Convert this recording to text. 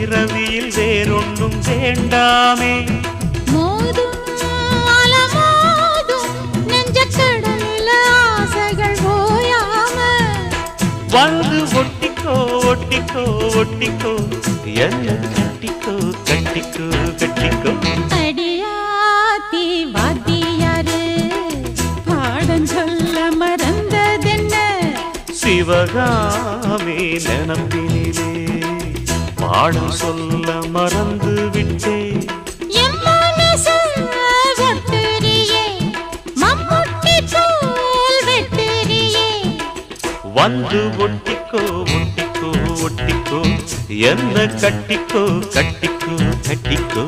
பிறவியில் வேறொன்றும் வேண்டாமே. மோதும் அலமோதும் நெஞ்சக்கடலில் ஆசைகள் ஓயாம வந்து ஒட்டிக்கோ ஒட்டிக்கோ ஒட்டிக்கோ என்ன கட்டிக்கோ கட்டிக்கோ கட்டிக்கோ. அடியாத்தி வாத்தியாரு பாடம் சொல்ல மறந்ததென்ன சிவகாமி நினப்பினிலே பாடம் சொல்ல மறந்து விட்டே. என் மனசு ஒட்டுறியே மம்முட்டி போல் வெட்டுறியே வந்து ஒட்டிக்கோ ஒட்டிக்கோ ஒட்டிக்கோ என்ன கட்டிக்கோ கட்டிக்கோ கட்டிக்கோ.